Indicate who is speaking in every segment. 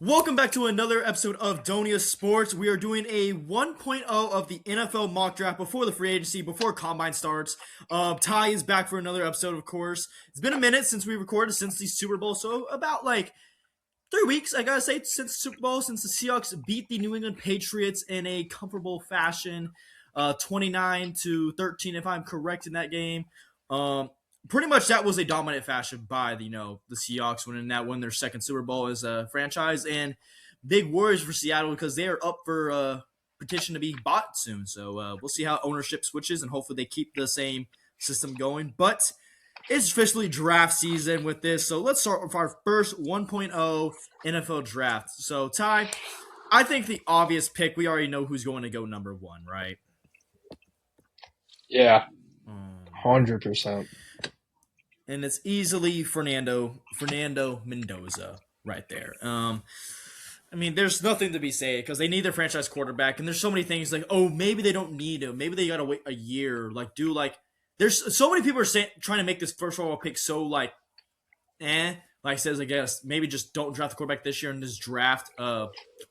Speaker 1: Welcome back to another episode of Donia Sports. We are doing a 1.0 of the NFL mock draft before the free agency, before combine starts. Ty is back for another episode, of course. It's been a minute since we recorded, since the Super Bowl, so about like 3 weeks, I gotta say, since the Super Bowl, since the Seahawks beat the New England Patriots in a comfortable fashion, 29-13, if I'm correct in that game. Um, Pretty much that was a dominant fashion by the Seahawks win their second Super Bowl as a franchise, and big worries for Seattle because they are up for petition to be bought soon. So we'll see how ownership switches, and hopefully they keep the same system going. But it's officially draft season with this, so let's start with our first 1.0 NFL draft. So Ty, I think the obvious pick, we already know who's going to go number one, right?
Speaker 2: Yeah,
Speaker 1: Um,
Speaker 2: 100%.
Speaker 1: and it's easily Fernando Mendoza right there. I mean, there's nothing to be said because they need their franchise quarterback, and there's so many things like, oh, maybe they don't need him, maybe they gotta wait a year. There's so many people are trying to make this first overall pick so like says I guess maybe just don't draft the quarterback this year and just draft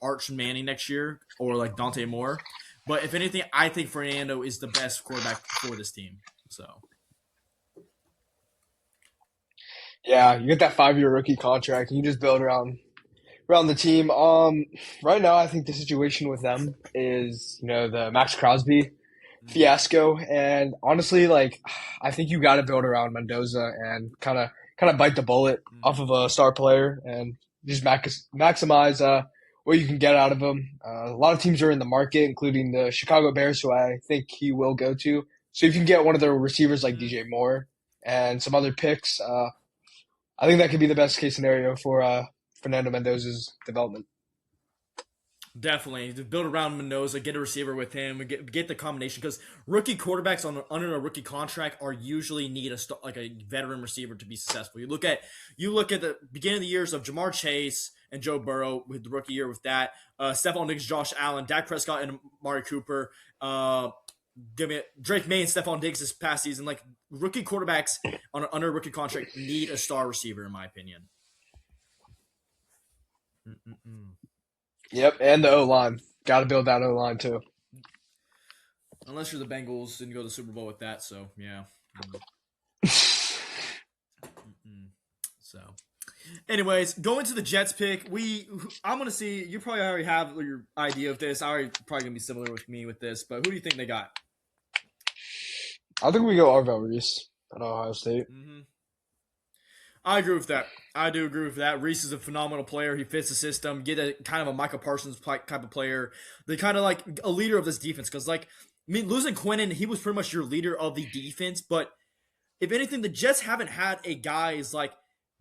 Speaker 1: Arch Manning next year or like Dante Moore. But if anything, I think Fernando is the best quarterback for this team. So.
Speaker 2: Yeah, you get that 5-year rookie contract, and you just build around the team. Right now, I think the situation with them is, the Max Crosby fiasco, and honestly, like, I think you got to build around Mendoza and kind of bite the bullet off of a star player and just maximize what you can get out of him. A lot of teams are in the market, including the Chicago Bears, who I think he will go to. So if you can get one of their receivers like DJ Moore and some other picks, I think that could be the best case scenario for Fernando Mendoza's development.
Speaker 1: Definitely to build around Mendoza, get a receiver with him, get the combination because rookie quarterbacks under a rookie contract are usually need a veteran receiver to be successful. You look at the beginning of the years of Jamar Chase and Joe Burrow with the rookie year with that, Stephon Diggs, Josh Allen, Dak Prescott, and Amari Cooper. Give me Drake May and Stephon Diggs this past season. Like rookie quarterbacks under a rookie contract need a star receiver, in my opinion. Mm-mm-mm.
Speaker 2: Yep, and the O line. Got to build that O line too.
Speaker 1: Unless you're the Bengals, didn't go to the Super Bowl with that, so yeah. So, anyways, going to the Jets pick, I'm gonna see. You probably already have your idea of this. I already probably gonna be similar with me with this, but who do you think they got?
Speaker 2: I think we go Arvell Reese at Ohio State.
Speaker 1: Mm-hmm. I agree with that. I do agree with that. Reese is a phenomenal player. He fits the system. Get a kind of a Michael Parsons type of player. They kind of like a leader of this defense because, losing Quinnen, he was pretty much your leader of the defense. But if anything, the Jets haven't had a guy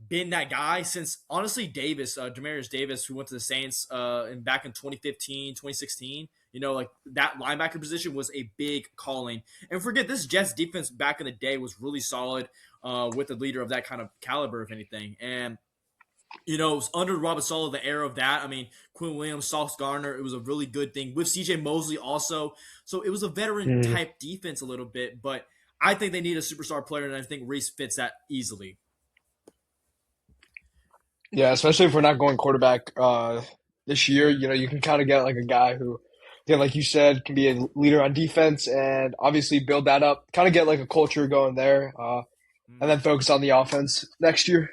Speaker 1: been that guy since honestly Demarius Davis, who went to the Saints back in 2015, 2016. That linebacker position was a big calling. And forget this Jets defense back in the day was really solid with a leader of that kind of caliber, if anything. And under Robert Saleh, the era of that, I mean, Quinn Williams, Sauce Gardner, it was a really good thing with CJ Mosley also. So it was a veteran type defense a little bit, but I think they need a superstar player, and I think Reese fits that easily.
Speaker 2: Yeah, especially if we're not going quarterback this year. You can kind of get like a guy who, like you said, can be a leader on defense and obviously build that up. Kind of get like a culture going there, and then focus on the offense next year.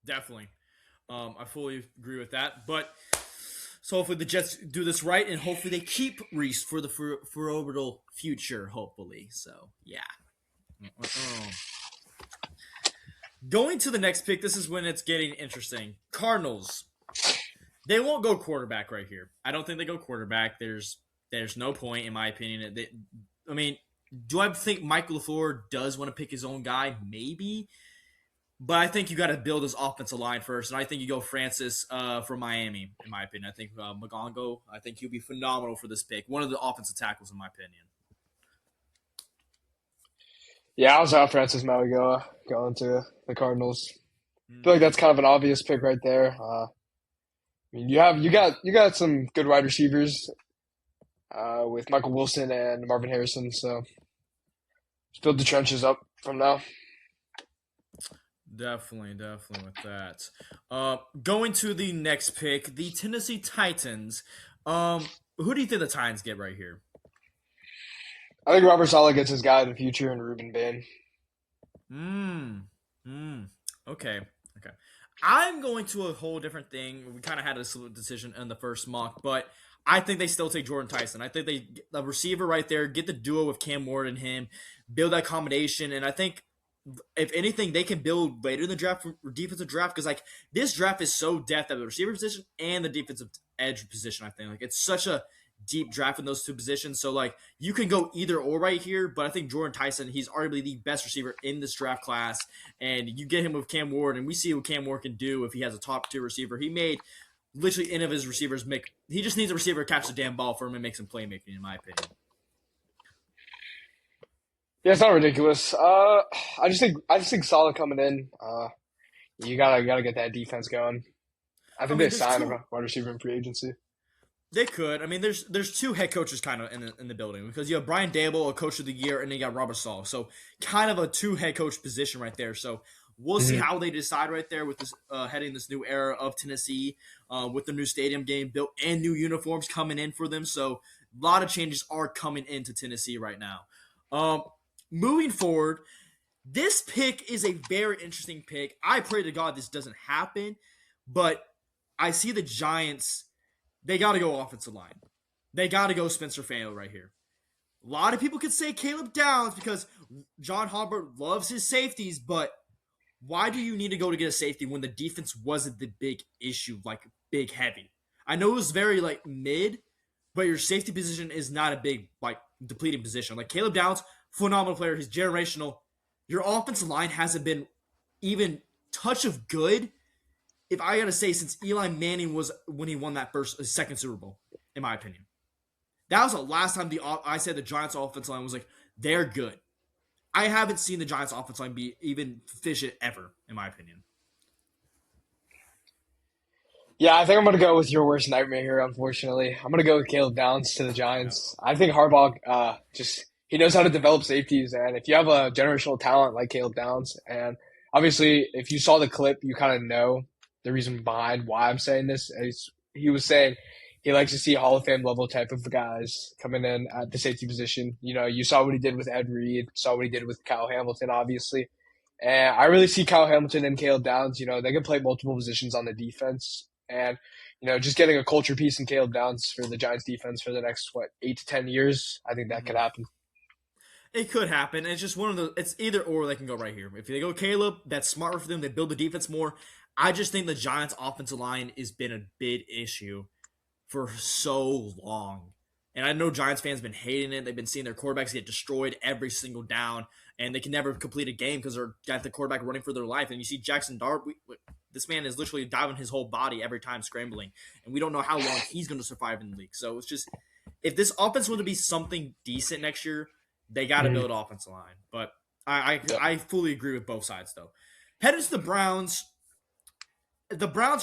Speaker 1: Definitely. I fully agree with that. But so hopefully the Jets do this right, and hopefully they keep Reese for the foreseeable future, hopefully. So, yeah. Going to the next pick, this is when it's getting interesting. Cardinals. They won't go quarterback right here. I don't think they go quarterback. There's no point, in my opinion. Do I think Mike LaFleur does want to pick his own guy? Maybe. But I think you got to build his offensive line first, and I think you go Francis from Miami, in my opinion. I think Magongo, I think he'll be phenomenal for this pick. One of the offensive tackles, in my opinion.
Speaker 2: Yeah, I was out Francis Mauigoa going to the Cardinals. I feel like
Speaker 1: Mm-hmm.
Speaker 2: that's kind of an obvious pick right there. You got some good wide receivers with Michael Wilson and Marvin Harrison. So just build the trenches up from now.
Speaker 1: Definitely with that. Going to the next pick, the Tennessee Titans. Who do you think the Titans get right here?
Speaker 2: I think Robert Saleh gets his guy of the future in Ruben Bain.
Speaker 1: Hmm. Hmm. Okay. Okay. I'm going to a whole different thing. We kind of had a decision in the first mock, but I think they still take Jordan Tyson. I think they the receiver right there, get the duo with Cam Ward and him, build that combination, and I think if anything, they can build later in the draft for defensive draft because like this draft is so depth at the receiver position and the defensive edge position. I think like it's such a deep draft in those two positions. So like you can go either or right here, but I think Jordan Tyson, he's arguably the best receiver in this draft class, and you get him with Cam Ward, and we see what Cam Ward can do if he has a top tier receiver. He made literally any of his receivers make. He just needs a receiver to catch the damn ball for him and make some playmaking, in my opinion.
Speaker 2: Yeah, it's not ridiculous. I just think Saleh coming in. You gotta get that defense going. I
Speaker 1: I
Speaker 2: think they
Speaker 1: mean, there's
Speaker 2: signed a
Speaker 1: two.
Speaker 2: wide receiver in free agency.
Speaker 1: They could. I mean, there's two head coaches kind of in the building because you have Brian Dable, a coach of the year, and then you got Robert Sala. So kind of a two head coach position right there. So we'll see
Speaker 2: Hmm.
Speaker 1: how they decide right there with this heading this new era of Tennessee with the new stadium game built and new uniforms coming in for them. So a lot of changes are coming into Tennessee right now. Um, moving forward, this pick is a very interesting pick. I pray to God this doesn't happen, but I see the Giants they got to go offensive line. They got to go Spencer Fano right here. A lot of people could say Caleb Downs because John Harbaugh loves his safeties, but why do you need to go to get a safety when the defense wasn't the big issue, like big heavy? I know it was very like mid, but your safety position is not a big like depleting position. Like Caleb Downs, phenomenal player, he's generational. Your offensive line hasn't been even touch of good if I gotta say, since Eli Manning was when he won that second Super Bowl, in my opinion, that was the last time I said the Giants' offensive line was like they're good. I haven't seen the Giants' offensive line be even efficient ever, in my opinion.
Speaker 2: Yeah, I think I'm gonna go with your worst nightmare here. Unfortunately, I'm gonna go with Caleb Downs to the
Speaker 1: Yeah.
Speaker 2: Giants. I think Harbaugh, just he knows how to develop safeties, and if you have a generational talent like Caleb Downs, and obviously if you saw the clip, you kind of know the reason behind why I'm saying this. He was saying he likes to see Hall of Fame level type of guys coming in at the safety position. You know, you saw what he did with Ed Reed, saw what he did with Kyle Hamilton, obviously. And I really see Kyle Hamilton and Caleb Downs. You know, they can play multiple positions on the defense. And, just getting a culture piece in Caleb Downs for the Giants defense for the next, 8 to 10 years, I think that could
Speaker 1: Mm-hmm.
Speaker 2: happen.
Speaker 1: It could happen. It's just one of the. It's either or they can go right here. If they go Caleb, that's smarter for them. They build the defense more. I just think the Giants' offensive line has been a big issue for so long. And I know Giants fans have been hating it. They've been seeing their quarterbacks get destroyed every single down, and they can never complete a game because they're got the quarterback running for their life. And you see Jackson Dart, this man is literally diving his whole body every time scrambling, and we don't know how long he's going to survive in the league. So it's just if this offense want to be something decent next year, they got to
Speaker 2: Mhm.
Speaker 1: build offensive line. But I
Speaker 2: Yep.
Speaker 1: I fully agree with both sides though. Heading to the Browns,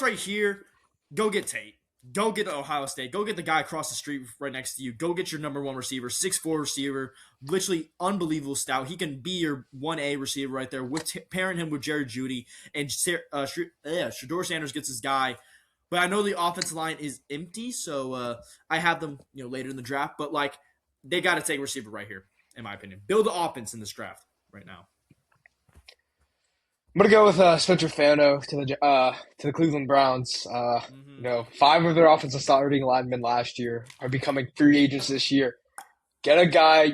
Speaker 1: right here, go get Tate. Go get Ohio State. Go get the guy across the street right next to you. Go get your number one receiver, 6'4" receiver, literally unbelievable stout. He can be your 1A receiver right there, with pairing him with Jerry Judy. And Shador Sanders gets his guy. But I know the offensive line is empty, so I have them later in the draft. But like they got to take receiver right here, in my opinion. Build the offense in this draft right now.
Speaker 2: I'm gonna go with Spencer Fano to the Cleveland Browns.
Speaker 1: Mm-hmm.
Speaker 2: 5 of their offensive starting linemen last year are becoming free agents this year. Get a guy,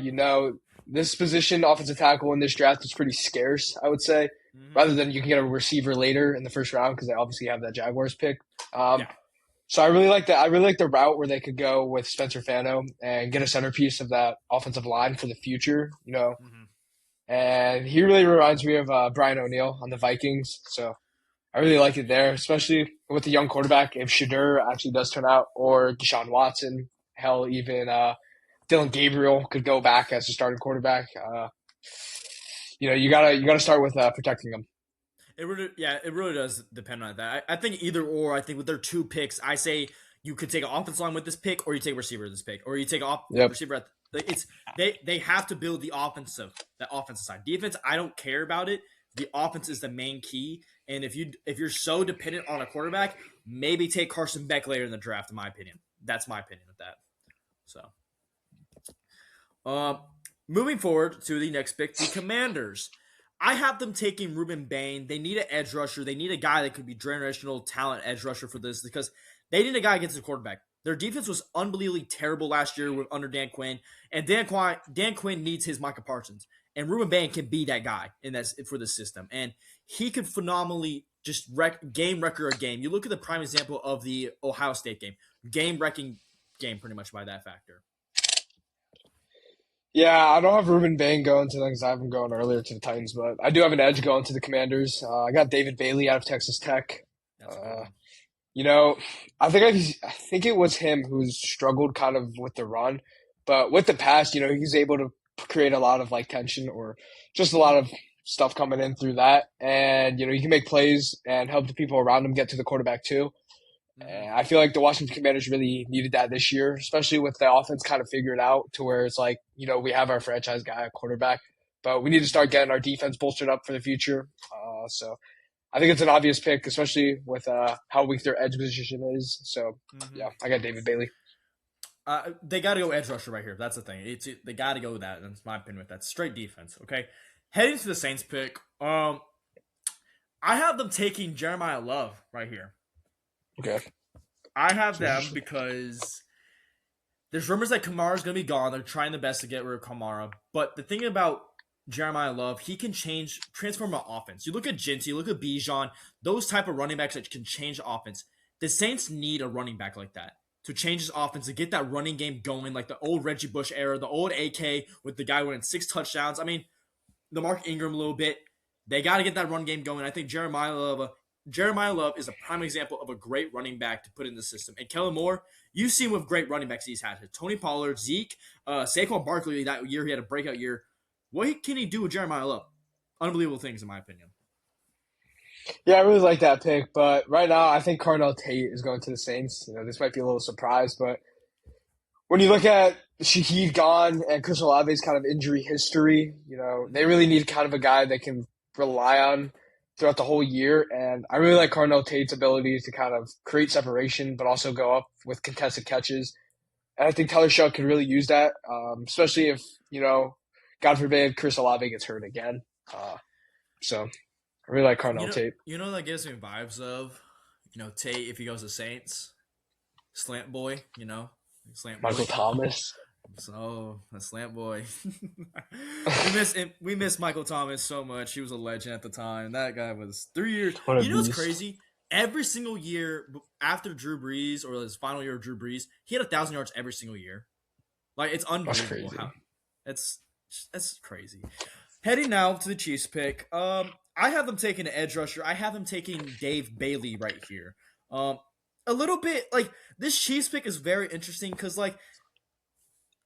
Speaker 2: this position, offensive tackle in this draft is pretty scarce, I would say.
Speaker 1: Mm-hmm.
Speaker 2: Rather than you can get a receiver later in the first round because they obviously have that Jaguars pick. Um,
Speaker 1: Yeah.
Speaker 2: so I really like that. I really like the route where they could go with Spencer Fano and get a centerpiece of that offensive line for the future.
Speaker 1: Mm-hmm.
Speaker 2: And he really reminds me of Brian O'Neill on the Vikings. So I really like it there, especially with the young quarterback. If Shadur actually does turn out, or Deshaun Watson, hell, even Dylan Gabriel could go back as a starting quarterback. You gotta start with protecting them.
Speaker 1: It really does depend on that. I think either or. I think with their two picks, I say you could take an offensive line with this pick, or you take a receiver with this pick, or you take off
Speaker 2: Yep.
Speaker 1: receiver it's they have to build the offensive side. Defense, I don't care about it. the offense is the main key. And if you're so dependent on a quarterback, maybe take Carson Beck later in the draft. In my opinion, that's my opinion with that. So, uh, moving forward to the next pick, the Commanders. I have them taking Ruben Bain. They need an edge rusher. They need a guy that could be generational talent edge rusher for this because they need a guy against the quarterback. Their defense was unbelievably terrible last year under Dan Quinn, and Dan Quinn needs his Micah Parsons, and Ruben Bain can be that guy in that for the system, and he could phenomenally just game record a game. You look at the prime example of the Ohio State game wrecking game, pretty much by that factor.
Speaker 2: Yeah, I don't have Ruben Bain going to them because I have him going earlier to the Titans, but I do have an edge going to the Commanders. I got David Bailey out of Texas Tech.
Speaker 1: That's a good
Speaker 2: Uh,
Speaker 1: one.
Speaker 2: you know, I think it was him who's struggled kind of with the run, but with the pass, he's able to create a lot of like tension or just a lot of stuff coming in through that, and he can make plays and help the people around him get to the quarterback too.
Speaker 1: Mm-hmm.
Speaker 2: And I feel like the Washington Commanders really needed that this year, especially with the offense kind of figured out to where it's like, we have our franchise guy at quarterback, but we need to start getting our defense bolstered up for the future. So I think it's an obvious pick, especially with how weak their edge position is. So,
Speaker 1: Mm-hmm.
Speaker 2: yeah, I got David Bailey.
Speaker 1: They got to go edge rusher right here. That's the thing. They got to go with that. That's my opinion with that. Straight defense. Okay, heading to the Saints pick. I have them taking Jeremiah Love right here.
Speaker 2: Okay.
Speaker 1: I have them because there's rumors that Kamara's going to be gone. They're trying the best to get rid of Kamara. But the thing about Jeremiah Love, he can transform an offense. You look at Jinty, you look at Bijan, those type of running backs that can change the offense. The Saints need a running back like that to change his offense, to get that running game going, like the old Reggie Bush era, the old AK with the guy winning 6 touchdowns. I mean, the Mark Ingram a little bit. They got to get that run game going. I think Jeremiah Love is a prime example of a great running back to put in the system. And Kellen Moore, you've seen with great running backs he's had. Tony Pollard, Zeke, Saquon Barkley, that year he had a breakout year. What can he do with Jeremiah Love? Unbelievable things, in my opinion.
Speaker 2: Yeah, I really like that pick, but right now I think Carnell Tate is going to the Saints. This might be a little surprise, but when you look at Shaheed gone and Chris Olave's kind of injury history, they really need kind of a guy they can rely on throughout the whole year. And I really like Carnell Tate's ability to kind of create separation, but also go up with contested catches. And I think Tyler Shuck could really use that, especially if, God forbid, Chris Olave gets hurt again. So I really like Carnell Tate.
Speaker 1: That gives me vibes of, Tate if he goes to Saints, slant boy, slant boy.
Speaker 2: Michael Thomas.
Speaker 1: So the slant boy. We miss Michael Thomas so much. He was a legend at the time. That guy was 3 years.
Speaker 2: What a
Speaker 1: You know what's
Speaker 2: beast.
Speaker 1: crazy? Every single year after Drew Brees or his final year of Drew Brees, he had 1,000 yards every single year. Like it's
Speaker 2: That's
Speaker 1: unbelievable
Speaker 2: crazy.
Speaker 1: how that's crazy. Heading now to the Chiefs pick. I have them taking an edge rusher. I have them taking Dave Bailey right here. A little bit like this Chiefs pick is very interesting because like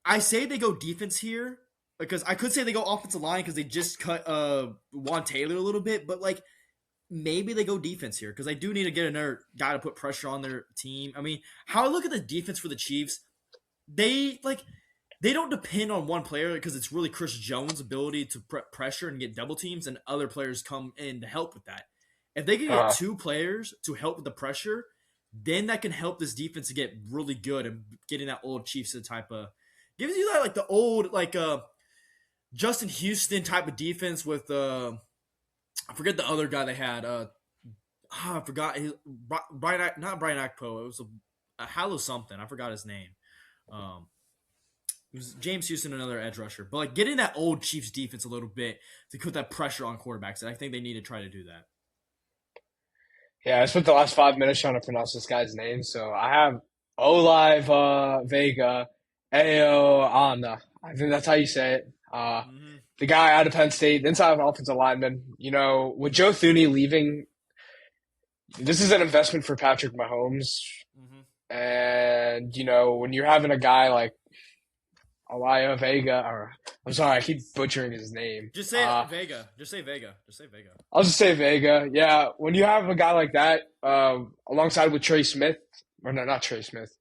Speaker 1: I say they go defense here because I could say they go offensive line because they just cut Juan Taylor a little bit, but like maybe they go defense here because I do need to get another guy to put pressure on their team. I mean, how I look at the defense for the Chiefs, they don't depend on one player because it's really Chris Jones' ability to pressure and get double teams, and other players come in to help with that. If they can get 2 players to help with the pressure, then that can help this defense to get really good and getting that old Chiefs type of gives you that like the old Justin Houston type of defense with I forget the other guy they had. I forgot his Brian, not Brian Akpo. It was a Hallow something. I forgot his name. It was James Houston, another edge rusher. But like getting that old Chiefs defense a little bit to put that pressure on quarterbacks, and I think they need to try to do that.
Speaker 2: Yeah, I spent the last 5 minutes trying to pronounce this guy's name. So I have Olive Vega Aoana. I think that's how you say it.
Speaker 1: Mm-hmm.
Speaker 2: The guy out of Penn State, the inside offensive lineman. With Joe Thuney leaving, this is an investment for Patrick Mahomes.
Speaker 1: Mm-hmm.
Speaker 2: And, when you're having a guy like Alaya Vega, or I'm sorry, I keep butchering his name.
Speaker 1: Just say Vega. Just say Vega. Just say Vega.
Speaker 2: I'll just say Vega. Yeah, when you have a guy like that, alongside with Trey Smith, or no, not Trey Smith.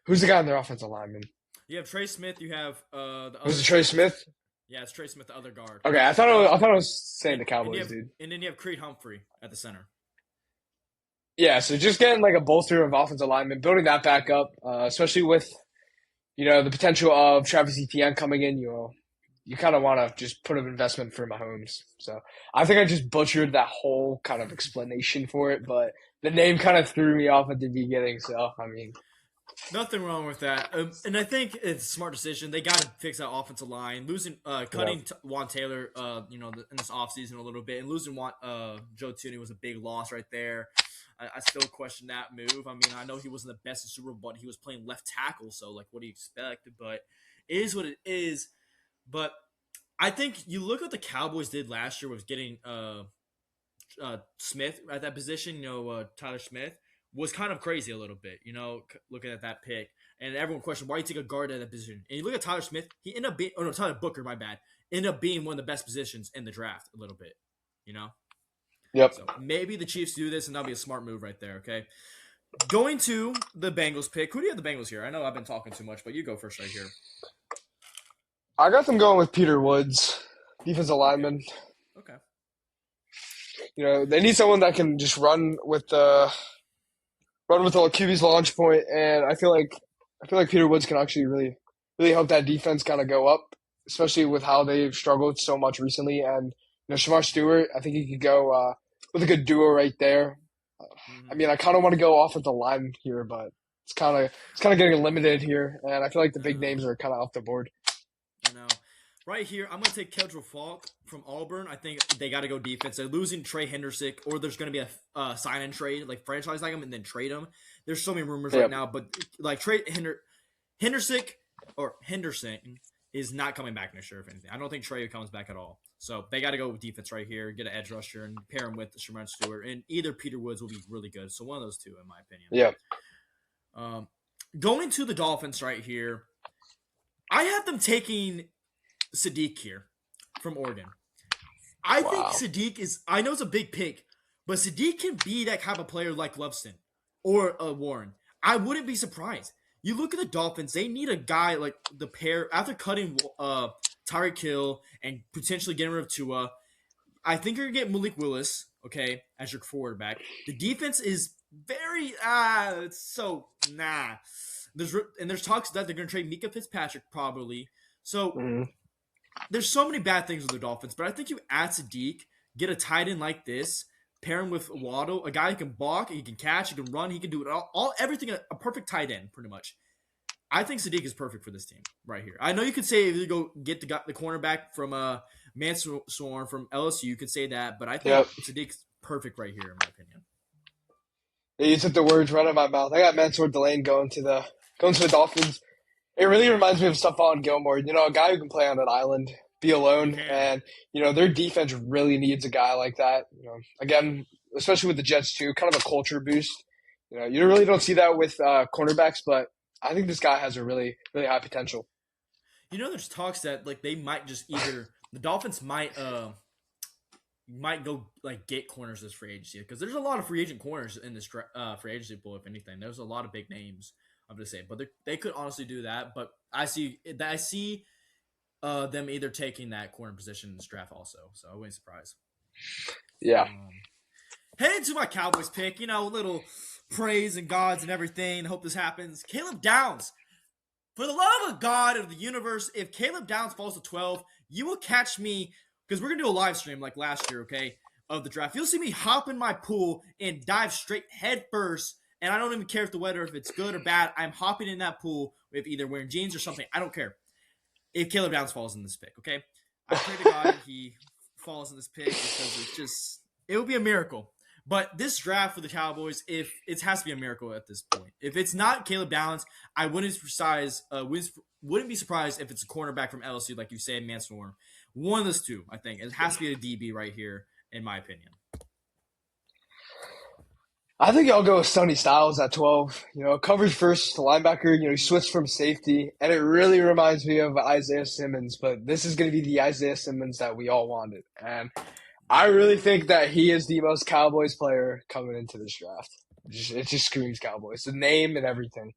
Speaker 2: Who's the guy in their offensive lineman?
Speaker 1: You have Trey Smith. You have the
Speaker 2: Was
Speaker 1: other.
Speaker 2: it Trey Smith?
Speaker 1: Yeah, it's Trey Smith, the other guard.
Speaker 2: Okay, I thought I was saying the Cowboys, dude.
Speaker 1: And then you have Creed Humphrey at the center.
Speaker 2: Yeah, so just getting like a bolster of offensive linemen, building that back up, especially with the potential of Travis Etienne coming in. You kind of want to just put an investment for Mahomes. So I think I just butchered that whole kind of explanation for it, but the name kind of threw me off at the beginning. So I mean,
Speaker 1: Nothing wrong with that, and I think it's a smart decision. They got to fix that offensive line.
Speaker 2: yeah,
Speaker 1: Cutting Juan Taylor, in this offseason a little bit, and losing Joe Tooney was a big loss right there. I still question that move. I mean, I know he wasn't the best in Super Bowl, but he was playing left tackle, so like, what do you expect? But it is what it is. But I think you look at what the Cowboys did last year with getting Smith at that position. Tyler Smith was kind of crazy a little bit. Looking at that pick, and everyone questioned why you take a guard at that position. And you look at Tyler Smith, he ended up being, oh no, Tyler Booker, my bad, ended up being one of the best positions in the draft a little bit. You know,
Speaker 2: yep.
Speaker 1: so maybe the Chiefs do this, and that'll be a smart move right there. Okay, going to the Bengals pick. Who do you have the Bengals here? I know I've been talking too much, but you go first right here.
Speaker 2: I got them going with Peter Woods, defensive
Speaker 1: Okay,
Speaker 2: lineman.
Speaker 1: okay.
Speaker 2: They need someone that can just run with the QB's launch point, and I feel like Peter Woods can actually really really help that defense kind of go up, especially with how they've struggled so much recently. And Shamar Stewart, I think he could go with a good duo right there. I
Speaker 1: Mm-hmm.
Speaker 2: mean, I kind of want to go off with the line here, but it's kind of getting limited here, and I feel like the big
Speaker 1: Uh,
Speaker 2: names are kind of off the board.
Speaker 1: I know. Right here, I'm going to take Kendrell Falk from Auburn. I think they got to go defense. They're losing Trey Hendersick, or there's going to be a sign and trade, like franchise like him, and then trade him. There's so many rumors right
Speaker 2: Yep.
Speaker 1: now, but like Hendersick or Henderson is not coming back next year, if anything. I don't think Trey comes back at all. So they got to go with defense right here, get an edge rusher, and pair him with Sherman Stewart. And either Peter Woods will be really good. So one of those two, in my opinion.
Speaker 2: Yep.
Speaker 1: Going to the Dolphins right here, I have them taking Sadiq here from Oregon. I think
Speaker 2: Wow.
Speaker 1: Sadiq is. I know it's a big pick, but Sadiq can be that kind of player like Loveston or Warren. I wouldn't be surprised. You look at the Dolphins; they need a guy like the pair after cutting Tyreek Hill and potentially getting rid of Tua. I think you're gonna get Malik Willis, okay, as your quarterback. The defense is very it's so nah. There's talks that they're gonna trade Mika Fitzpatrick probably. So
Speaker 2: Mhm.
Speaker 1: there's so many bad things with the Dolphins, but I think you add Sadiq, get a tight end like this, pair him with Waddle, a guy who can block, he can catch, he can run, he can do it all everything, a perfect tight end, pretty much. I think Sadiq is perfect for this team right here. I know you could say if you go get the cornerback from Mansour from LSU, you could say that, but I think
Speaker 2: Yep.
Speaker 1: Sadiq's perfect right here, in my opinion.
Speaker 2: Yeah, you took the words right out of my mouth. I got Mansour Delane going to the Dolphins. It really reminds me of Stephon Gilmore, a guy who can play on an island, be
Speaker 1: He
Speaker 2: alone,
Speaker 1: can.
Speaker 2: and their defense really needs a guy like that. Again, especially with the Jets too, kind of a culture boost. You really don't see that with cornerbacks, but I think this guy has a really really high potential.
Speaker 1: There's talks that like they might just either the Dolphins might go like get corners this free agency because there's a lot of free agent corners in this free agency pool. If anything, there's a lot of big names. I'm just saying, but they could honestly do that. But I see them either taking that corner position in this draft also. So I wouldn't be surprised.
Speaker 2: Yeah,
Speaker 1: Um, Heading to my Cowboys pick, little praise and gods and everything. Hope this happens. Caleb Downs. For the love of God of the universe, if Caleb Downs falls to 12, you will catch me because we're going to do a live stream like last year, okay, of the draft. You'll see me hop in my pool and dive straight head first. And I don't even care if the weather, if it's good or bad. I'm hopping in that pool with either wearing jeans or something. I don't care if Caleb Downs falls in this pick, okay? I pray to God he falls in this pick because it would be a miracle. But this draft for the Cowboys, if it has to be a miracle at this point. If it's not Caleb Downs, I wouldn't be surprised if it's a cornerback from LSU, like you said, Mansour. One of those two, I think. It has to be a DB right here, in my opinion.
Speaker 2: I think I'll go with Sonny Styles at 12. Coverage first, linebacker. He switched from safety, and it really reminds me of Isaiah Simmons. But this is going to be the Isaiah Simmons that we all wanted, and I really think that he is the most Cowboys player coming into this draft. It just screams Cowboys. The name and everything.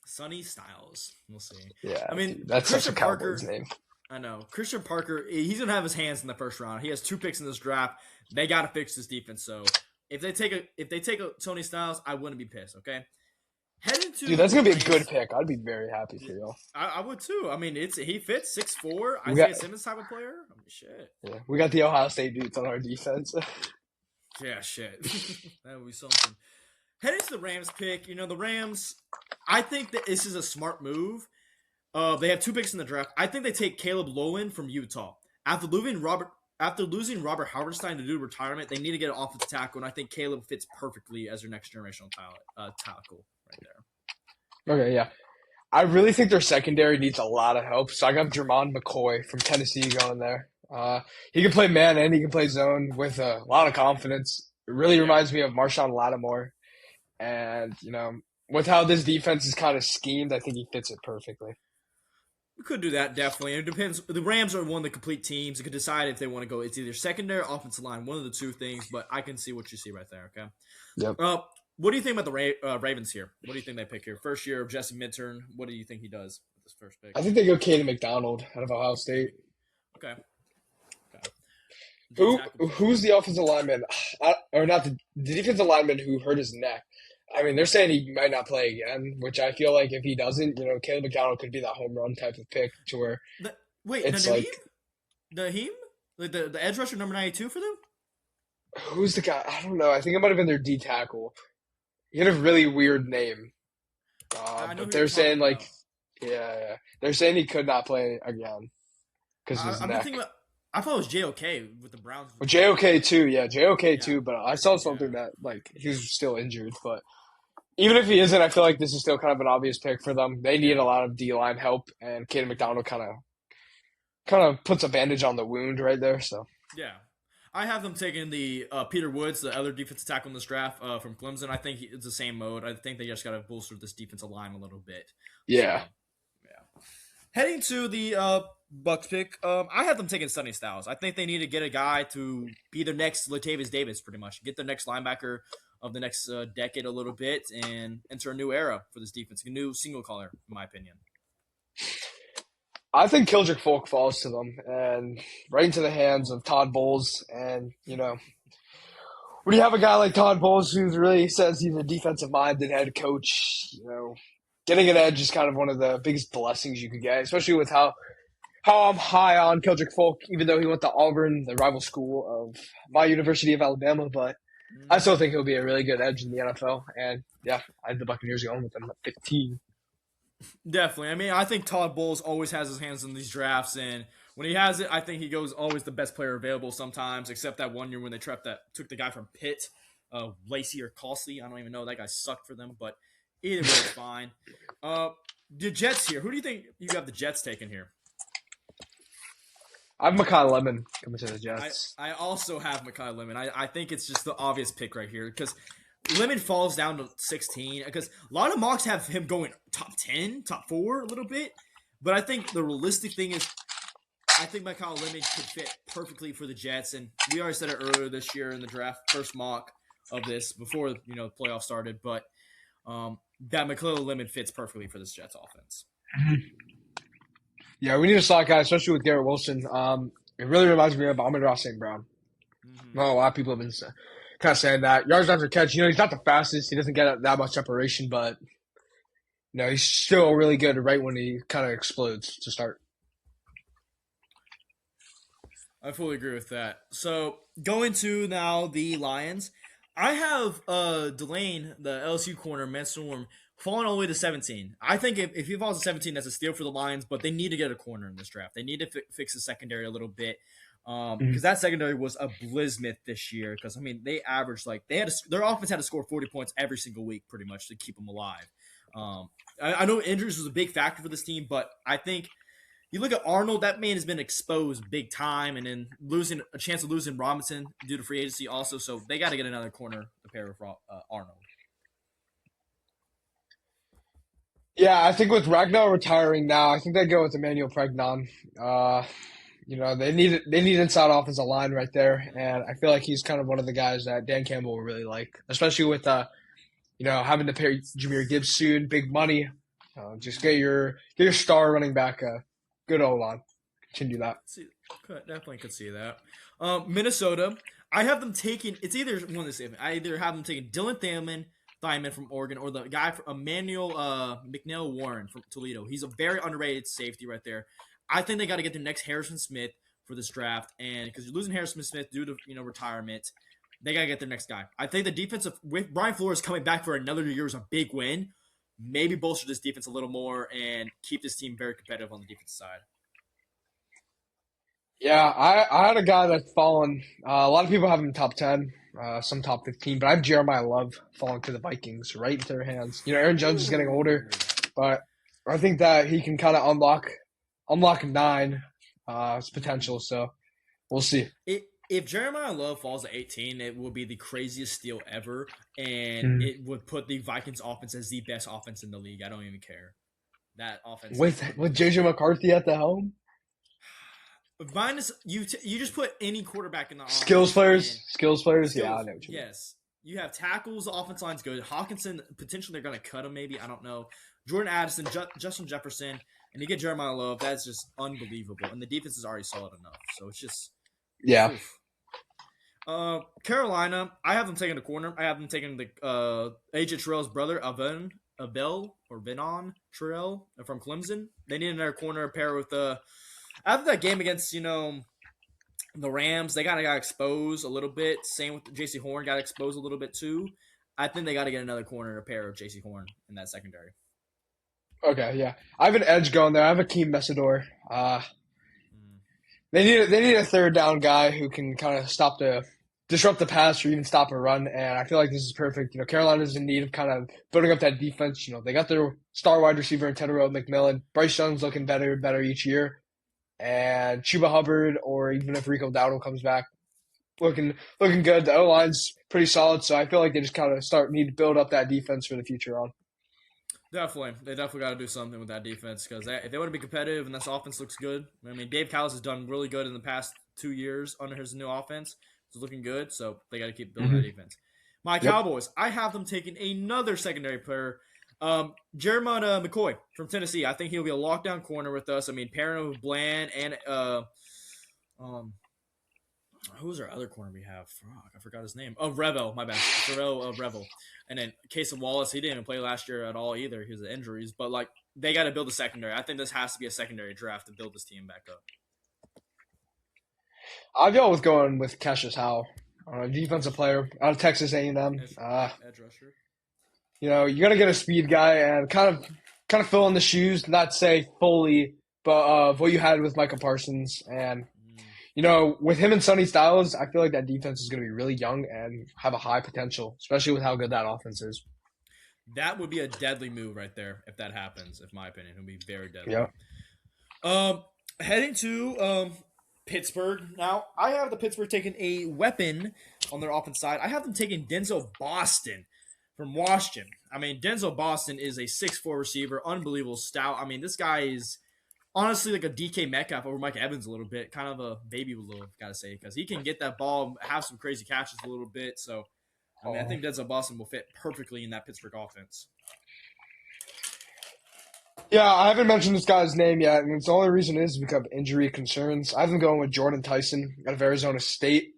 Speaker 1: Sonny Styles. We'll see.
Speaker 2: Yeah,
Speaker 1: I mean,
Speaker 2: dude, that's such a
Speaker 1: Christian
Speaker 2: Cowboys
Speaker 1: Parker.
Speaker 2: name.
Speaker 1: I know. Christian Parker, he's gonna have his hands in the first round. He has 2 picks in this draft. They gotta fix this defense. So if they take a Tony Styles, I wouldn't be pissed. Okay. Heading
Speaker 2: Dude,
Speaker 1: to
Speaker 2: that's
Speaker 1: the
Speaker 2: gonna be a good
Speaker 1: Rams.
Speaker 2: pick. I'd be very happy
Speaker 1: Yeah,
Speaker 2: for you.
Speaker 1: I would too. I mean, he fits 6'4",
Speaker 2: We got
Speaker 1: Isaiah Simmons type of player. I mean, shit.
Speaker 2: we got the Ohio State dudes on our defense.
Speaker 1: Yeah, shit. That would be something. Heading to the Rams pick, the Rams. I think that this is a smart move. They have 2 picks in the draft. I think they take Caleb Lowen from Utah. After losing Robert Halverstein to do retirement, they need to get an offensive tackle, and I think Caleb fits perfectly as their next generational tackle right there.
Speaker 2: Okay, yeah. I really think their secondary needs a lot of help. So I got Jermon McCoy from Tennessee going there. He can play man and he can play zone with a lot of confidence. It really
Speaker 1: Yeah,
Speaker 2: reminds me of Marshawn Lattimore. And, with how this defense is kind of schemed, I think he fits it perfectly.
Speaker 1: we could do that definitely. It depends. The Rams are one of the complete teams. They could decide if they want to go. It's either secondary or offensive line, one of the two things. But I can see what you see right there. Okay.
Speaker 2: Yep.
Speaker 1: What do you think about the Ravens here? What do you think they pick here? First year of Jesse Minturn. What do you think he does with this first pick?
Speaker 2: I think they go Caden McDonald out of Ohio State.
Speaker 1: Okay. Okay.
Speaker 2: Who who's the offensive lineman? Or not the defensive lineman who hurt his neck. I mean, they're saying he might not play again, which I feel like if he doesn't, Caleb McDonald could be that home run type of pick to where
Speaker 1: Wait,
Speaker 2: it's like,
Speaker 1: Naheem, like the edge rusher number 92 for them.
Speaker 2: who's the guy? I don't know. I think it might have been their D tackle. He had a really weird name.
Speaker 1: I know
Speaker 2: But
Speaker 1: who you're
Speaker 2: they're saying
Speaker 1: talking about.
Speaker 2: like, yeah. They're saying he could not play again because of his
Speaker 1: I've been
Speaker 2: neck.
Speaker 1: thinking about. I thought it was JOK with the Browns.
Speaker 2: Well, JOK too, yeah, JOK
Speaker 1: Yeah,
Speaker 2: too. But I saw
Speaker 1: yeah,
Speaker 2: something that like he was still injured. But even if he isn't, I feel like this is still kind of an obvious pick for them. They need
Speaker 1: yeah,
Speaker 2: a lot of D line help, and Caden McDonald kind of puts a bandage on the wound right there. So
Speaker 1: yeah. I have them taking the Peter Woods, the other defensive tackle in this draft from Clemson. I think it's the same mode. I think they just got to bolster this defensive line a little bit. So,
Speaker 2: yeah,
Speaker 1: yeah. Heading to the Bucks pick, I have them taking Sonny Styles. I think they need to get a guy to be the next Latavius Davis, pretty much. Get the next linebacker of the next decade a little bit and enter a new era for this defense. A new single color, in my opinion.
Speaker 2: I think Kildrick Folk falls to them and right into the hands of Todd Bowles. And when you have a guy like Todd Bowles who really says he's a defensive minded head coach, getting an edge is kind of one of the biggest blessings you could get, especially with how I'm high on Kildrick Folk, even though he went to Auburn, the rival school of my University of Alabama. But I still think he'll be a really good edge in the NFL. And yeah, I had the Buccaneers going with him at 15.
Speaker 1: Definitely. I mean, I think Todd Bowles always has his hands in these drafts, and when he has it, I think he goes always the best player available sometimes, except that one year when they took the guy from Pitt, Lacey or Costly. I don't even know. That guy sucked for them, but either way, it's fine. The Jets here. Who do you think you have the Jets taking here?
Speaker 2: I have Makai Lemon coming to the
Speaker 1: I,
Speaker 2: Jets.
Speaker 1: I also have Makai Lemon. I think it's just the obvious pick right here because Lemon falls down to 16 because a lot of mocks have him going top 10, top 4 a little bit. But I think the realistic thing is I think Makai Lemon could fit perfectly for the Jets. And we already said it earlier this year in the draft, first mock of this before the playoffs started. But that Makai Lemon fits perfectly for this Jets offense.
Speaker 2: Yeah, we need a slot guy, especially with Garrett Wilson. It really reminds me of Amon Ross St. Brown.
Speaker 1: Mm-hmm.
Speaker 2: Well, a lot of people have been kind of saying that. Yards after catch, he's not the fastest. He doesn't get that much separation, but he's still really good right when he kind of explodes to start.
Speaker 1: I fully agree with that. So going to now the Lions, I have Delane, the LSU corner, Manstorm, falling all the way to 17. I think if he falls to 17, that's a steal for the Lions, but they need to get a corner in this draft. They need to fix the secondary a little bit because that secondary was a blizzmith this year. Because they averaged their offense had to score 40 points every single week, pretty much, to keep them alive. I know injuries was a big factor for this team, but I think you look at Arnold, that man has been exposed big time, and then losing a chance of losing Robinson due to free agency also. So they got to get another corner to pair with Arnold.
Speaker 2: Yeah, I think with Ragnar retiring now, I think they go with Emmanuel Pregnon. They need inside offensive line right there, and I feel like he's kind of one of the guys that Dan Campbell will really like, especially with having to pay Jahmyr Gibbs soon, big money. Just get your star running back a good O-line. continue that.
Speaker 1: Definitely could see that. Minnesota, I have them taking. It's either one of the same. I either have them taking Dylan Thymon from Oregon, or the guy from Emmanuel McNeil Warren from Toledo. He's a very underrated safety right there. I think they got to get their next Harrison Smith for this draft, and because you're losing Harrison Smith due to retirement, they got to get their next guy. I think the defensive with Brian Flores coming back for another year is a big win. Maybe bolster this defense a little more and keep this team very competitive on the defense side.
Speaker 2: Yeah, I had a guy that's fallen. A lot of people have him top 10, some top 15, but I have Jeremiah Love falling to the Vikings right into their hands. Aaron Jones is getting older, but I think that he can kind of unlock nine his potential. So we'll see.
Speaker 1: If Jeremiah Love falls to 18, it will be the craziest steal ever, and
Speaker 2: Mm.
Speaker 1: it would put the Vikings offense as the best offense in the league. I don't even care. That offense
Speaker 2: With JJ McCarthy at the helm,
Speaker 1: minus you just put any quarterback in the
Speaker 2: skills
Speaker 1: offense.
Speaker 2: players, skills players.
Speaker 1: Skills,
Speaker 2: Yeah, I know what you mean.
Speaker 1: yes. You have tackles, the offense line's good. Hawkinson, potentially they're going to cut him maybe. I don't know. Jordan Addison, Justin Jefferson, and you get Jeremiah Love. That's just unbelievable. And the defense is already solid enough. So it's just.
Speaker 2: Yeah.
Speaker 1: Oof. Carolina, I have them taking the corner. I have them taking the AJ Terrell's brother, Abel or Venon Terrell from Clemson. They need another corner pair with after that game against the Rams. They got exposed a little bit. Same with J.C. Horn got exposed a little bit too. I think they got to get another corner to pair of J.C. Horn in that secondary.
Speaker 2: Okay, yeah. I have an edge going there. I have Akeem Messidor. They need a third down guy who can kind of disrupt the pass or even stop a run, and I feel like this is perfect. Carolina's in need of kind of building up that defense. They got their star wide receiver in Tedero McMillan. Bryce Young's looking better and better each year, and Chuba Hubbard, or even if Rico Dowdle comes back, looking good. The O line's pretty solid, so I feel like they just kind of need to build up that defense for the future on.
Speaker 1: Definitely. They definitely got to do something with that defense because if they want to be competitive and this offense looks good, I mean, Dave Cowles has done really good in the past 2 years under his new offense. It's looking good, so they got to keep building that defense. My Cowboys, I have them taking another secondary player, Jeremiah McCoy from Tennessee. I think he'll be a lockdown corner with us. I mean, pairing with Bland and who's our other corner we have? I forgot his name. Oh, Revel, my bad. Pharrell Revel. And then Casey Wallace, he didn't even play last year at all either. He was injuries. But, they got to build a secondary. I think this has to be a secondary draft to build this team back up.
Speaker 2: I've gone with going with Cassius Howell, defensive player out of Texas A&M.
Speaker 1: Edge rusher.
Speaker 2: You got to get a speed guy and kind of fill in the shoes, not say fully, but what you had with Micah Parsons. And, with him and Sonny Styles, I feel like that defense is going to be really young and have a high potential, especially with how good that offense is.
Speaker 1: That would be a deadly move right there if that happens, in my opinion. It would be very deadly.
Speaker 2: Yeah.
Speaker 1: Heading to Pittsburgh. Now, I have the Pittsburgh taking a weapon on their offense side. I have them taking Denzel Boston from Washington. I mean, Denzel Boston is a 6'4" receiver, unbelievable stout. I mean, this guy is honestly like a DK Metcalf over Mike Evans a little bit, kind of a baby little, gotta say, because he can get that ball, have some crazy catches a little bit. So, I think Denzel Boston will fit perfectly in that Pittsburgh offense.
Speaker 2: Yeah, I haven't mentioned this guy's name yet, and the only reason is because of injury concerns. I've been going with Jordan Tyson out of Arizona State.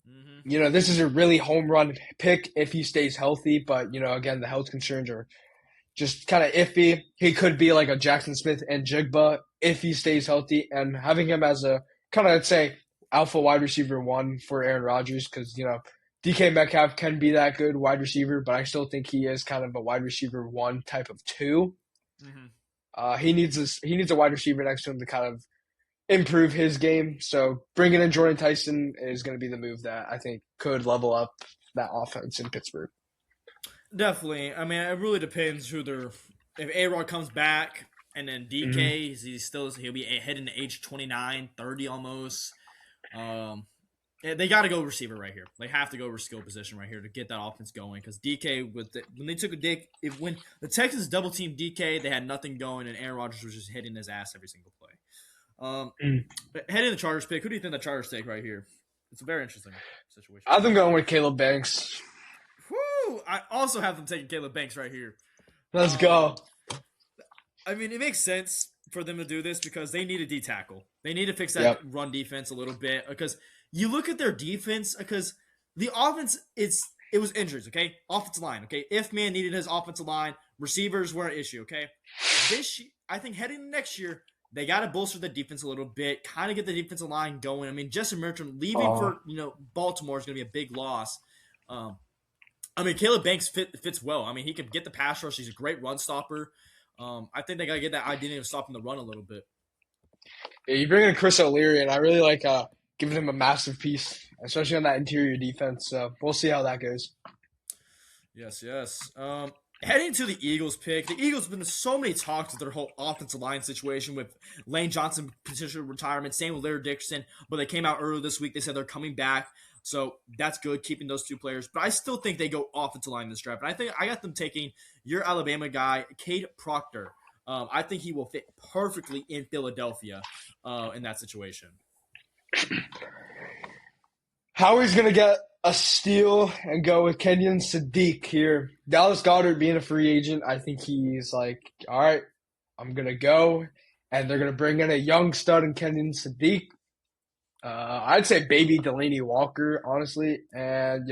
Speaker 2: Mm-hmm. This is a really home run pick if he stays healthy, but, again, the health concerns are just kind of iffy. He could be like a Jackson Smith and Jigba if he stays healthy, and having him as a kind of, I'd say, alpha wide receiver 1 for Aaron Rodgers because, DK Metcalf can be that good wide receiver, but I still think he is kind of a wide receiver 1 type of 2. Mm-hmm. He needs a wide receiver next to him to kind of improve his game. So bringing in Jordan Tyson is going to be the move that I think could level up that offense in Pittsburgh.
Speaker 1: Definitely. I mean, it really depends who they're. If A-Rod comes back and then DK, he'll be heading to age 29, 30 almost. They got to go receiver right here. They have to go skill position right here to get that offense going. Because DK, when they took a dig, when the Texans double teamed DK, they had nothing going, and Aaron Rodgers was just hitting his ass every single play. But heading to the Chargers pick, who do you think the Chargers take right here? It's a very interesting situation.
Speaker 2: I think I'm going with Caleb Banks.
Speaker 1: Woo! I also have them taking Caleb Banks right here.
Speaker 2: Let's go.
Speaker 1: I mean, it makes sense. for them to do this because they need a D tackle. They need to fix that
Speaker 2: Yep.
Speaker 1: run defense a little bit because you look at their defense because the offense it was injuries, okay? Offensive line, okay? If man needed his offensive line, receivers were an issue, okay? I think heading into next year, they got to bolster the defense a little bit, kind of get the defensive line going. I mean, Justin Merchant leaving
Speaker 2: Uh,
Speaker 1: for Baltimore is going to be a big loss. Um, I mean, Caleb Banks fits well. I mean, he can get the pass rush. He's a great run stopper. I think they got to get that identity of stopping the run a little bit.
Speaker 2: yeah, you bring in Chris O'Leary, and I really like giving him a massive piece, especially on that interior defense. So we'll see how that goes.
Speaker 1: Yes, yes. Heading to the Eagles pick, the Eagles have been in so many talks with their whole offensive line situation with Lane Johnson potential retirement, same with Larry Dixon, but they came out earlier this week. They said they're coming back, so that's good, keeping those two players. But I still think they go offensive line in this draft, and I think I got them taking your Alabama guy, Cade Proctor. I think he will fit perfectly in Philadelphia in that situation.
Speaker 2: Howie's going to get a steal and go with Kenyon Sadiq here. Dallas Goddard being a free agent, I think he's like, all right, I'm going to go. And they're going to bring in a young stud in Kenyon Sadiq. I'd say baby Delaney Walker, honestly. And,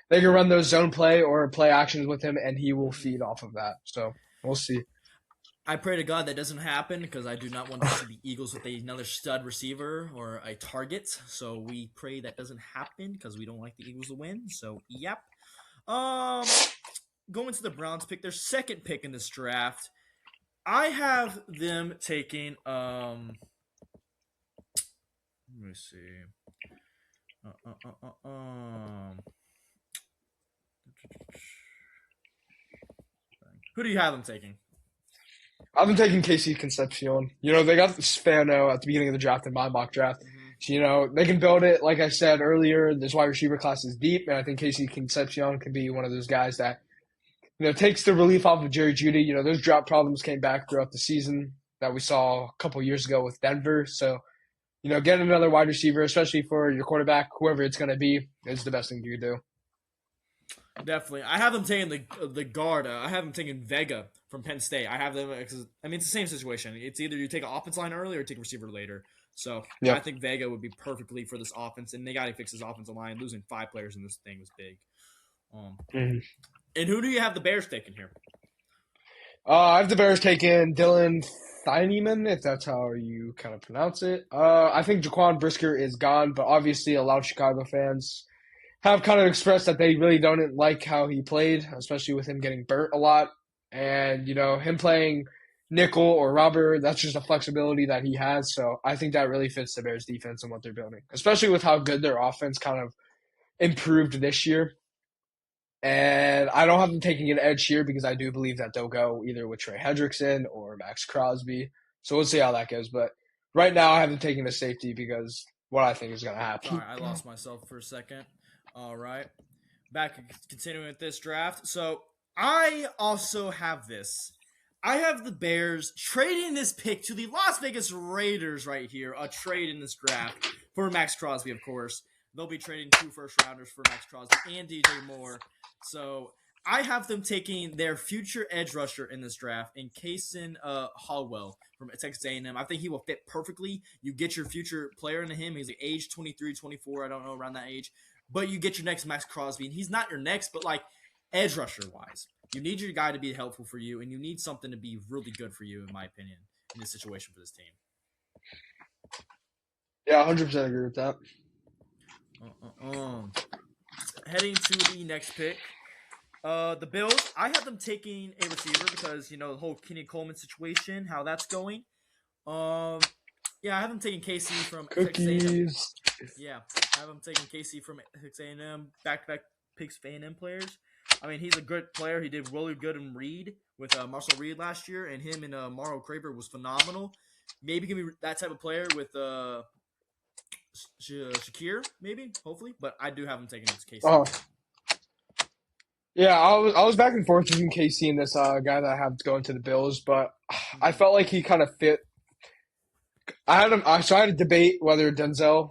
Speaker 2: they can run those zone play or play actions with him, and he will feed off of that. So we'll see.
Speaker 1: I pray to God that doesn't happen because I do not want to see the Eagles with another stud receiver or a target. So we pray that doesn't happen because we don't like the Eagles to win. So yep. Um, Going to the Browns pick, their second pick in this draft. I have them taking. Let me see. Who do you have them taking?
Speaker 2: I've been taking KC Concepcion. They got Fano at the beginning of the draft in my mock draft.
Speaker 1: Mm-hmm.
Speaker 2: So, they can build it. Like I said earlier, this wide receiver class is deep, and I think KC Concepcion can be one of those guys that, takes the relief off of Jerry Jeudy. Those drop problems came back throughout the season that we saw a couple years ago with Denver. So, getting another wide receiver, especially for your quarterback, whoever it's going to be, is the best thing you can do.
Speaker 1: Definitely. I have them taking the guard. I have them taking Vega from Penn State. I have them because, I mean, it's the same situation. It's either you take an offense line early or take a receiver later. So I
Speaker 2: Yep.
Speaker 1: think Vega would be perfectly for this offense, and they got to fix his offensive line. Losing 5 players in this thing was big.
Speaker 2: Mm-hmm.
Speaker 1: And who do you have the Bears taking here?
Speaker 2: I have the Bears taking Dylan Thieneman, if that's how you kind of pronounce it. I think Jaquan Brisker is gone, but obviously a lot of Chicago fans have kind of expressed that they really don't like how he played, especially with him getting burnt a lot. And, him playing nickel or rubber, that's just a flexibility that he has. So I think that really fits the Bears defense and what they're building, especially with how good their offense kind of improved this year. And I don't have them taking an edge here because I do believe that they'll go either with Trey Hendrickson or Max Crosby. So we'll see how that goes. But right now I have them taking a safety because what I think is going to happen.
Speaker 1: Sorry, I lost myself for a second. All right. Back continuing with this draft. So I also have this. I have the Bears trading this pick to the Las Vegas Raiders right here. A trade in this draft for Max Crosby, of course. They'll be trading 2 first-rounders for Max Crosby and DJ Moore. So I have them taking their future edge rusher in this draft in Kason Hallwell from Texas A&M. I think he will fit perfectly. You get your future player into him. He's like age 23, 24, I don't know, around that age. But you get your next Max Crosby, and he's not your next, but like edge rusher-wise. You need your guy to be helpful for you, and you need something to be really good for you, in my opinion, in this situation for this team.
Speaker 2: Yeah, 100% agree with that.
Speaker 1: Heading to the next pick, the Bills. I have them taking a receiver because the whole Kenny Coleman situation, how that's going. Yeah, I have them taking KC from Texas A&M.
Speaker 2: Cookies.
Speaker 1: Yeah, I have them taking KC from Texas A&M. Back-to-back picks for A&M players. I mean, he's a good player. He did really good in Reed with Marcel Reed last year, and him and Mauro Craver was phenomenal. Maybe give me that type of player with Shakir, maybe, hopefully. But I do have him taking this KC.
Speaker 2: Oh. Yeah, I was back and forth between KC and this guy that I have going to the Bills, but I felt like he kind of fit. I had a debate whether Denzel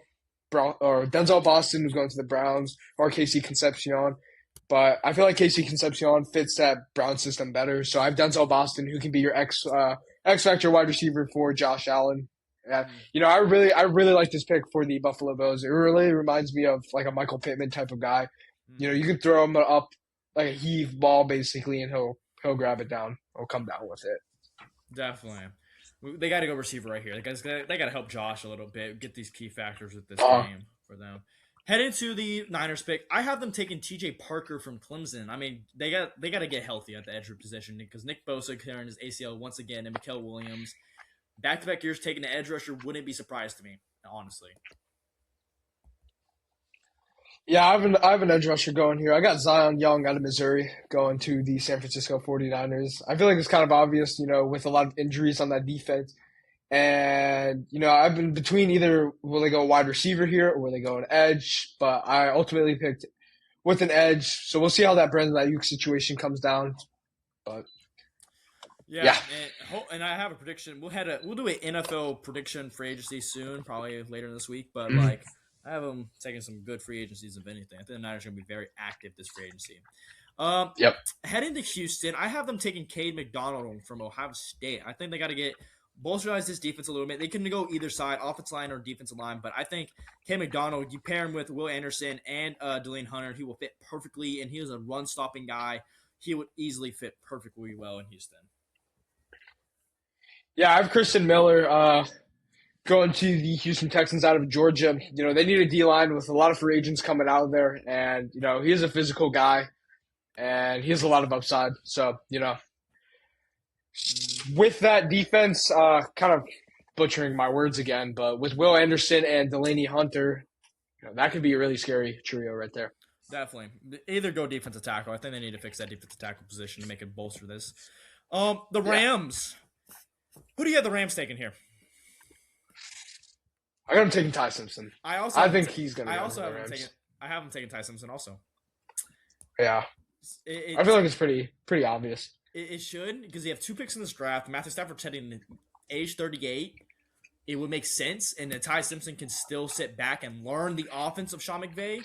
Speaker 2: Boston was going to the Browns or KC Concepcion, but I feel like KC Concepcion fits that Brown system better. So I have Denzel Boston, who can be your X X factor wide receiver for Josh Allen. Yeah,
Speaker 1: Mm,
Speaker 2: I really like this pick for the Buffalo Bills. It really reminds me of like a Michael Pittman type of guy.
Speaker 1: mm,
Speaker 2: You can throw him up like a heave ball basically, and he'll grab it down. He'll come down with it.
Speaker 1: definitely. They got to go receiver right here. They got to help Josh a little bit, get these key factors with this
Speaker 2: Uh,
Speaker 1: game for them. Head into the Niners pick. I have them taking T.J. Parker from Clemson. I mean, they got to get healthy at the edge position because Nick Bosa clearing his ACL once again, and Mikael Williams back to back years taking the edge rusher wouldn't be surprised to me, honestly.
Speaker 2: yeah, I have an edge rusher going here. I got Zion Young out of Missouri going to the San Francisco 49ers. I feel like it's kind of obvious, with a lot of injuries on that defense. And, I've been between either will they go wide receiver here or will they go an edge, but I ultimately picked with an edge. So we'll see how that Brandon Ayuk situation comes down. But
Speaker 1: Yeah,
Speaker 2: yeah.
Speaker 1: and I have a prediction. We'll do an NFL prediction free agency soon, probably later this week. But
Speaker 2: Mhm.
Speaker 1: like, I have them taking some good free agencies, if anything. I think the Niners are going to be very active this free agency. Um,
Speaker 2: Yep.
Speaker 1: Heading to Houston, I have them taking Cade McDonald from Ohio State. I think they got to get bolsterize this defense a little bit. They can go either side, offensive line or defensive line. But I think Cade McDonald, you pair him with Will Anderson and Delaney Hunter, he will fit perfectly. And he is a run stopping guy. He would easily fit perfectly well in Houston.
Speaker 2: Yeah, I have Christian Miller going to the Houston Texans out of Georgia. They need a D line with a lot of free agents coming out of there. And, he is a physical guy and he has a lot of upside. So,
Speaker 1: Mm,
Speaker 2: with that defense, kind of butchering my words again, but with Will Anderson and Delaney Hunter, that could be a really scary trio right there.
Speaker 1: Definitely. Either go defensive tackle. I think they need to fix that defensive tackle position to make it bolster this. The
Speaker 2: Yeah.
Speaker 1: Rams. Who do you have the Rams taking here?
Speaker 2: I got him taking Ty Simpson.
Speaker 1: I also
Speaker 2: I
Speaker 1: have
Speaker 2: think
Speaker 1: ta-
Speaker 2: he's going to
Speaker 1: I
Speaker 2: go to
Speaker 1: also
Speaker 2: the
Speaker 1: have him
Speaker 2: Rams.
Speaker 1: taking. I have him taking Ty Simpson also.
Speaker 2: Yeah. I
Speaker 1: It
Speaker 2: feel like it's pretty obvious.
Speaker 1: it should because you have two picks in this draft. Matthew Stafford's heading age 38. It would make sense, and then Ty Simpson can still sit back and learn the offense of Sean McVay.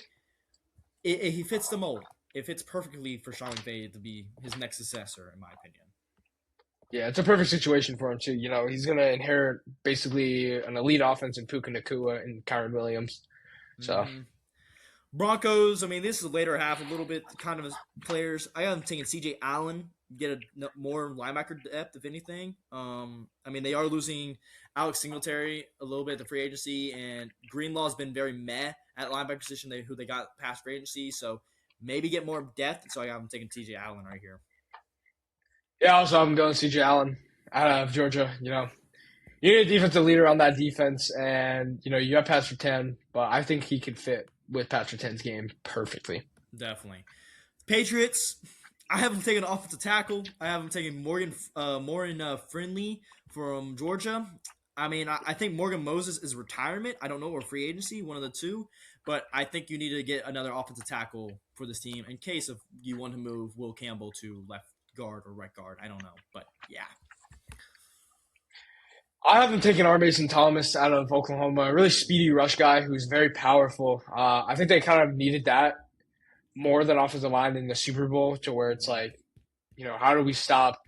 Speaker 1: He fits the mold. It fits perfectly for Sean McVay to be his next successor, in my opinion.
Speaker 2: Yeah, it's a perfect situation for him too. He's going to inherit basically an elite offense in Puka Nakua and Kyron Williams. So,
Speaker 1: Mm-hmm. Broncos, I mean, this is the later half, a little bit kind of players. I am taking C.J. Allen, get more linebacker depth, if anything. I mean, they are losing Alex Singletary a little bit at the free agency, and Greenlaw's been very meh at linebacker position, who they got past free agency, so maybe get more depth. So I'm taking C.J. Allen right here.
Speaker 2: yeah, also I'm going CJ Allen out of Georgia. You need a defensive leader on that defense, and you have Patrick 10, but I think he could fit with Patrick 10's game perfectly.
Speaker 1: Definitely. Patriots, I have them taking an offensive tackle. I have them taking Morgan Friendly from Georgia. I mean, I think Morgan Moses is retirement. I don't know, or free agency, one of the two. But I think you need to get another offensive tackle for this team in case if you want to move Will Campbell to left guard or right guard. I don't know. But yeah.
Speaker 2: I have him taking R. Mason Thomas out of Oklahoma, a really speedy rush guy who's very powerful. I think they kind of needed that more than offensive line in the Super Bowl, to where it's like, how do we stop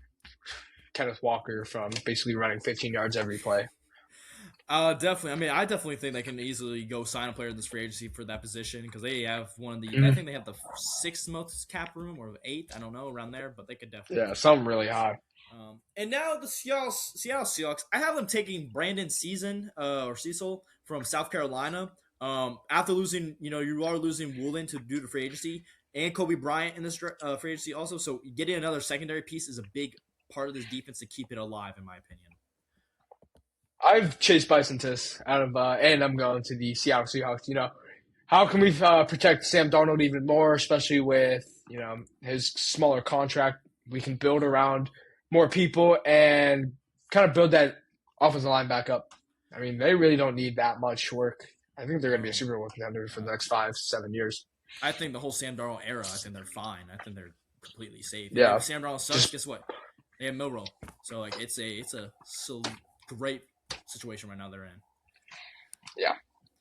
Speaker 2: Kenneth Walker from basically running 15 yards every play?
Speaker 1: Definitely. I mean, I definitely think they can easily go sign a player in this free agency for that position because they have one of the. I
Speaker 2: Mhm.
Speaker 1: think they have the sixth most cap room or eighth. I don't know around there, but they could definitely.
Speaker 2: Yeah, something really high.
Speaker 1: And now the Seattle Seahawks. I have them taking Brandon or Cecil from South Carolina. After losing, you are losing Woolen to do the free agency and Kobe Bryant in this free agency also. So getting another secondary piece is a big part of this defense to keep it alive, in my opinion.
Speaker 2: I've chased Bison Tiss out of, and I'm going to the Seattle Seahawks. How can we protect Sam Darnold even more, especially with his smaller contract? We can build around more people and kind of build that offensive line back up. I mean, they really don't need that much work. I think they're going to be a Super Bowl contender for the next 5-7 years.
Speaker 1: I think the whole Sam Darnold era, I think they're fine. I think they're completely safe.
Speaker 2: Yeah.
Speaker 1: If Sam Darnold sucks, guess what? They have Milrow. So like it's a so great situation right now they're in.
Speaker 2: Yeah.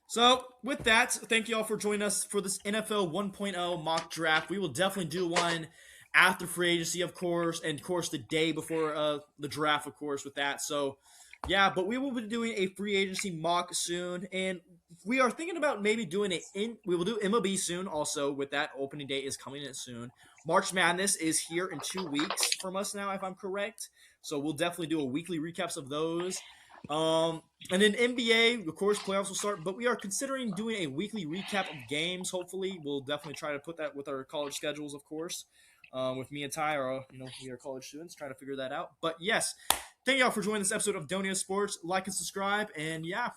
Speaker 1: So with that, thank you all for joining us for this NFL 1.0 mock draft. We will definitely do one after free agency, of course, and of course the day before the draft, of course, with that. So, yeah, but we will be doing a free agency mock soon, and we are thinking about maybe doing it in. We will do MLB soon, also with that opening date is coming in soon. March Madness is here in 2 weeks from us now, if I'm correct. So we'll definitely do a weekly recaps of those. Um, and then NBA, of course, playoffs will start, but we are considering doing a weekly recap of games. Hopefully, we'll definitely try to put that with our college schedules, of course. With me and Ty, or we are college students trying to figure that out. But yes, thank y'all for joining this episode of Donia Sports. Like and subscribe, and yeah,